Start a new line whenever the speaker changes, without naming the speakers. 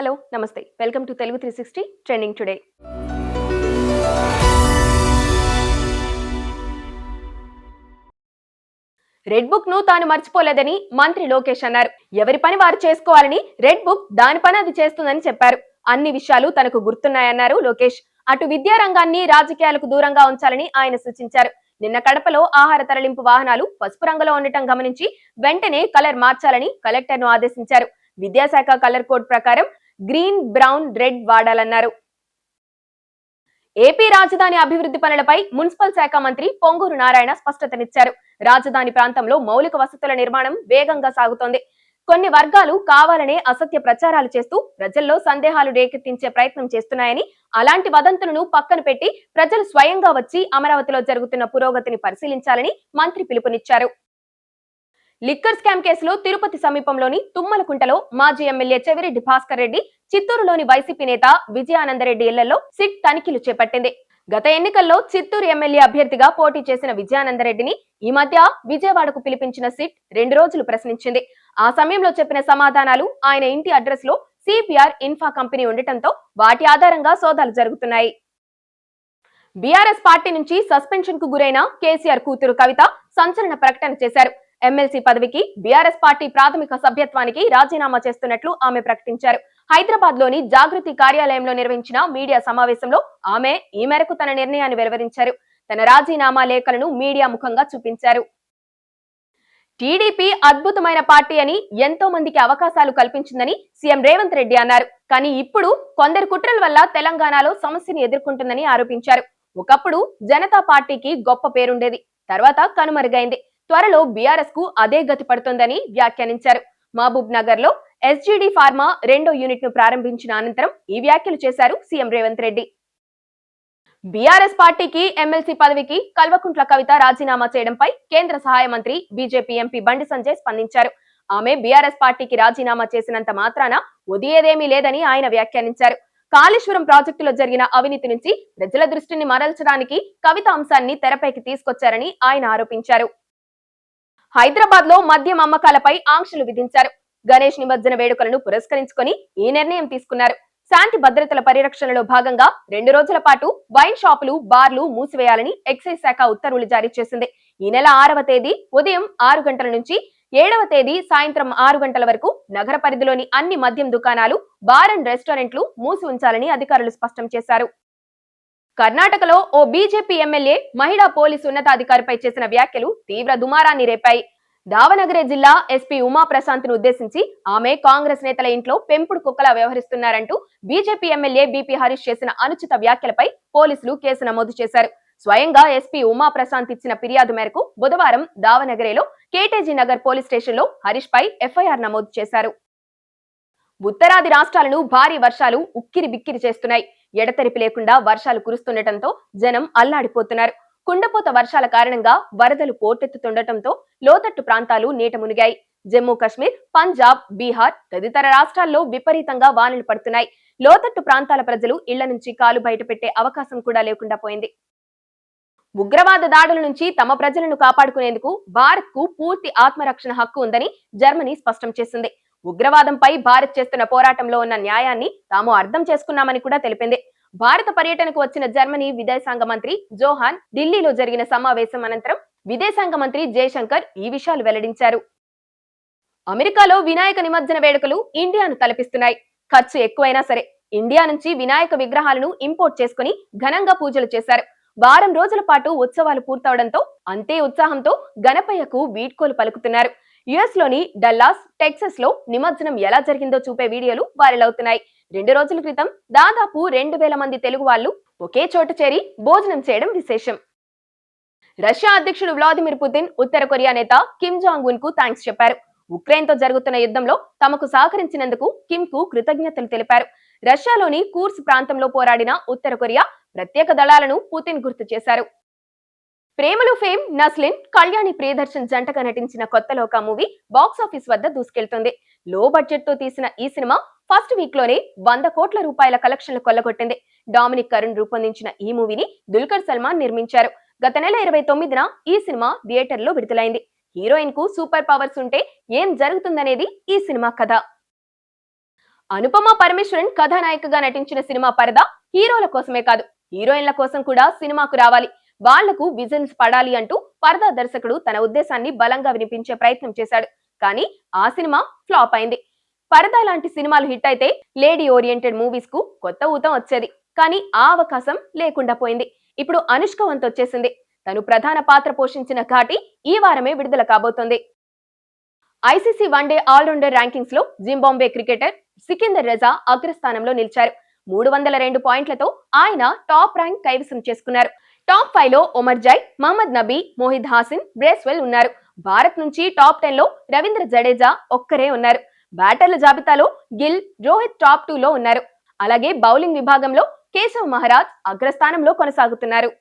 Hello నమస్తే welcome to Telugu 360 trending today. Red book ను తాను మర్చిపోలేదని మంత్రి లోకేష్ అన్నారు. ఎవరి పని వారు చేసుకోవాలని రెడ్ బుక్ దాని పని అది చేస్తుందని చెప్పారు. అన్ని విషయాలు తనకు గుర్తున్నాయన్నారు లోకేష్. అటు విద్యా రంగాన్ని రాజకీయాలకు దూరంగా ఉంచాలని ఆయన సూచించారు. నిన్న కడపలో ఆహార తరలింపు వాహనాలు పసుపు రంగులో ఉండటం గమనించి వెంటనే కలర్ మార్చాలని కలెక్టర్ ను ఆదేశించారు. విద్యాశాఖ కలర్ కోడ్ ప్రకారం గ్రీన్, బ్రౌన్, రెడ్ వాడాలన్నారు. ఏపీ రాజధాని అభివృద్ధి పనులపై మున్సిపల్ శాఖ మంత్రి పొంగూరు నారాయణ స్పష్టతనిచ్చారు. రాజధాని ప్రాంతంలో మౌలిక వసతుల నిర్మాణం వేగంగా సాగుతోంది. కొన్ని వర్గాలు కావాలనే అసత్య ప్రచారాలు చేస్తూ ప్రజల్లో సందేహాలు రేకెత్తించే ప్రయత్నం చేస్తున్నాయని, అలాంటి వదంతులను పక్కన పెట్టి ప్రజలు స్వయంగా వచ్చి అమరావతిలో జరుగుతున్న పురోగతిని పరిశీలించాలని మంత్రి పిలుపునిచ్చారు. లిక్కర్ స్కామ్ కేసులో తిరుపతి సమీపంలోని తుమ్మలకుంటలో మాజీ ఎమ్మెల్యే చెవిరెడ్డి భాస్కర్ రెడ్డి, చిత్తూరులోని వైసీపీ నేత విజయానందరెడ్డి ఇళ్లలో సిట్ తనిఖీలు చేపట్టింది. గత ఎన్నికల్లో చిత్తూరు ఎమ్మెల్యే అభ్యర్థిగా పోటీ చేసిన విజయానందరెడ్డిని ఈ మధ్య విజయవాడకు పిలిపించిన సిట్ 2 రోజులు ప్రశ్నించింది. ఆ సమయంలో చెప్పిన సమాధానాలు ఆయన ఇంటి అడ్రస్ లో సిపిఆర్ ఇన్ఫా కంపెనీ ఉండటంతో వాటి ఆధారంగా సోదాలు జరుగుతున్నాయి. బీఆర్ఎస్ పార్టీ నుంచి సస్పెన్షన్ కు గురైన కేసీఆర్ కూతురు కవిత సంచలన ప్రకటన చేశారు. ఎమ్మెల్సీ పదవికి బీఆర్ఎస్ పార్టీ ప్రాథమిక సభ్యత్వానికి రాజీనామా చేస్తున్నట్లు ఆమె ప్రకటించారు. హైదరాబాద్ లోని జాగృతి కార్యాలయంలో నిర్వహించిన మీడియా సమావేశంలో ఆమె ఈ మేరకు తన నిర్ణయాన్ని వెలువరించారు. తన రాజీనామా లేఖలను మీడియా ముఖంగా చూపించారు. టీడీపీ అద్భుతమైన పార్టీ అని, ఎంతో మందికి అవకాశాలు కల్పించిందని సీఎం రేవంత్ రెడ్డి అన్నారు. కానీ ఇప్పుడు కొందరు కుట్రల వల్ల తెలంగాణలో సమస్యను ఎదుర్కొంటుందని ఆరోపించారు. ఒకప్పుడు జనతా పార్టీకి గొప్ప పేరుండేది, తర్వాత కనుమరుగైంది. త్వరలో బీఆర్ఎస్ కు అదే గతి పడుతోందని వ్యాఖ్యానించారు. మహబూబ్ నగర్ లో ఎస్జీడీ ఫార్మా 2వ యూనిట్ ను ప్రారంభించిన అనంతరం ఈ వ్యాఖ్యలు చేశారు సీఎం రేవంత్ రెడ్డి. బీఆర్ఎస్ పార్టీకి ఎమ్మెల్సీ పదవికి కల్వకుంట్ల కవిత రాజీనామా చేయడంపై కేంద్ర సహాయ మంత్రి బీజేపీ ఎంపీ బండి సంజయ్ స్పందించారు. ఆమె బీఆర్ఎస్ పార్టీకి రాజీనామా చేసినంత మాత్రాన ఉదియేదేమీ లేదని ఆయన వ్యాఖ్యానించారు. కాళేశ్వరం ప్రాజెక్టులో జరిగిన అవినీతి నుంచి ప్రజల దృష్టిని మరల్చడానికి కవిత అంశాన్ని తెరపైకి తీసుకొచ్చారని ఆయన ఆరోపించారు. హైదరాబాద్ లో మద్యం అమ్మకాలపై ఆంక్షలు విధించారు. గణేష్ నిమజ్జన వేడుకలను పురస్కరించుకొని ఈ నిర్ణయం తీసుకున్నారు. శాంతి భద్రతల పరిరక్షణలో భాగంగా 2 రోజుల పాటు వైన్ షాపులు, బార్లు మూసివేయాలని ఎక్సైజ్ శాఖ ఉత్తర్వులు జారీ చేసింది. ఈ నెల 6వ తేదీ ఉదయం 6 గంటల నుంచి 7వ తేదీ సాయంత్రం 6 గంటల వరకు నగర పరిధిలోని అన్ని మద్యం దుకాణాలు, బార్ అండ్ రెస్టారెంట్లు మూసి ఉంచాలని అధికారులు స్పష్టం చేశారు. కర్ణాటకలో ఓ బీజేపీ ఎమ్మెల్యే మహిళా పోలీసు ఉన్నతాధికారిపై చేసిన వ్యాఖ్యలు తీవ్ర దుమారాన్ని రేపాయి. దావనగరే జిల్లా ఎస్పీ ఉమా ప్రశాంత్ ను ఉద్దేశించి ఆమె కాంగ్రెస్ నేతల ఇంట్లో పెంపుడు కుక్కలా వ్యవహరిస్తున్నారంటూ బీజేపీ ఎమ్మెల్యే బీపీ హరీష్ చేసిన అనుచిత వ్యాఖ్యలపై పోలీసులు కేసు నమోదు చేశారు. స్వయంగా ఎస్పీ ఉమా ప్రశాంత్ ఇచ్చిన ఫిర్యాదు మేరకు బుధవారం దావనగరేలో కేటీజీ నగర్ పోలీస్ స్టేషన్ లో హరీష్ పై ఎఫ్ఐఆర్ నమోదు చేశారు. ఉత్తరాది రాష్ట్రాలను భారీ వర్షాలు ఉక్కిరి బిక్కిరి చేస్తున్నాయి. ఎడతెరిపి లేకుండా వర్షాలు కురుస్తుండటంతో జనం అల్లాడిపోతున్నారు. కుండపోత వర్షాల కారణంగా వరదలు పోటెత్తుతుండటంతో లోతట్టు ప్రాంతాలు నీట మునిగాయి. జమ్మూ కశ్మీర్, పంజాబ్, బీహార్ తదితర రాష్ట్రాల్లో విపరీతంగా వానలు పడుతున్నాయి. లోతట్టు ప్రాంతాల ప్రజలు ఇళ్ల నుంచి కాలు బయట పెట్టే అవకాశం కూడా లేకుండా పోయింది. ఉగ్రవాద దాడుల నుంచి తమ ప్రజలను కాపాడుకునేందుకు భారత్ కు పూర్తి ఆత్మరక్షణ హక్కు ఉందని జర్మనీ స్పష్టం చేసింది. ఉగ్రవాదంపై భారత్ చేస్తున్న పోరాటంలో ఉన్న న్యాయాన్ని తాము అర్థం చేసుకున్నామని కూడా తెలిపింది. భారత పర్యటనకు వచ్చిన జర్మనీ విదేశాంగ మంత్రి జోహాన్ ఢిల్లీలో జరిగిన సమావేశం అనంతరం విదేశాంగ మంత్రి జయశంకర్ ఈ విషయాలు వెల్లడించారు. అమెరికాలో వినాయక నిమజ్జన వేడుకలు ఇండియాను తలపిస్తున్నాయి. ఖర్చు ఎక్కువైనా సరే ఇండియా నుంచి వినాయక విగ్రహాలను ఇంపోర్ట్ చేసుకుని ఘనంగా పూజలు చేశారు. వారం రోజుల పాటు ఉత్సవాలు పూర్తవడంతో అంతే ఉత్సాహంతో గణపయ్యకు వీడ్కోలు పలుకుతున్నారు. యుఎస్ లోని డల్లాస్, టెక్సస్ లో నిమజ్జనం ఎలా జరిగిందో చూపే వీడియోలు వైరల్ అవుతున్నాయి. 2 రోజుల క్రితం దాదాపు 2000 మంది తెలుగు వాళ్లు ఒకే చోట చేరి భోజనం చేయడం విశేషం. రష్యా అధ్యక్షుడు వ్లాదిమిర్ పుతిన్ ఉత్తర కొరియా నేత కిమ్ జాంగ్ ఉన్ కు థాంక్స్ చెప్పారు. ఉక్రెయిన్ తో జరుగుతున్న యుద్ధంలో తమకు సహకరించినందుకు కిమ్ కు కృతజ్ఞతలు తెలిపారు. రష్యాలోని కూర్స్ ప్రాంతంలో పోరాడిన ఉత్తర కొరియా ప్రత్యేక దళాలను పుతిన్ గుర్తు చేశారు. ప్రేమలు ఫేమ్ నస్లిన్, కళ్యాణి ప్రియదర్శన్ జంటగా నటించిన కొత్త లోక మూవీ బాక్సాఫీస్ వద్ద దూసుకెళ్తుంది. లో బడ్జెట్ తో తీసిన ఈ సినిమా ఫస్ట్ వీక్ లోనే 100 కోట్ల రూపాయల కలెక్షన్లు కొల్లగొట్టింది. డామినిక్ కరుణ్ రూపొందించిన ఈ మూవీని దుల్కర్ సల్మాన్ నిర్మించారు. గత నెల 29న ఈ సినిమా థియేటర్ లో విడుదలైంది. హీరోయిన్ కు సూపర్ పవర్స్ ఉంటే ఏం జరుగుతుందనేది ఈ సినిమా కథ. అనుపమ పరమేశ్వరన్ కథానాయికగా నటించిన సినిమా పరద హీరోల కోసమే కాదు, హీరోయిన్ల కోసం కూడా సినిమాకు రావాలి, వాళ్లకు విజన్స్ పడాలి అంటూ పరదా దర్శకుడు తన ఉద్దేశాన్ని బలంగా వినిపించే ప్రయత్నం చేశాడు. కానీ ఆ సినిమా ఫ్లాప్ అయింది. పరదా లాంటి సినిమాలు హిట్ అయితే లేడీ ఓరియంటెడ్ మూవీస్ కు కొత్త ఊతం వచ్చేది. కానీ ఆ అవకాశం లేకుండా పోయింది. ఇప్పుడు అనుష్క వంతు వచ్చేసింది. తను ప్రధాన పాత్ర పోషించిన ఘాటి ఈ వారమే విడుదల కాబోతోంది. ఐసీసీ వన్డే ఆల్రౌండర్ ర్యాంకింగ్స్ లో జింబాబ్వే క్రికెటర్ సికిందర్ రజా అగ్రస్థానంలో నిలిచారు. 302 పాయింట్లతో ఆయన టాప్ ర్యాంక్ కైవసం చేసుకున్నారు. టాప్ 5 లో ఒమర్ జై, మహమ్మద్ నబీ, మోహిద్ హాసిన్, బ్రేస్వెల్ ఉన్నారు. భారత్ నుంచి టాప్ 10 లో రవీంద్ర జడేజా ఒక్కరే ఉన్నారు. బ్యాటర్ల జాబితాలో గిల్, రోహిత్ టాప్ 2 లో ఉన్నారు. అలాగే బౌలింగ్ విభాగంలో కేశవ్ మహారాజ్ అగ్రస్థానంలో కొనసాగుతున్నారు.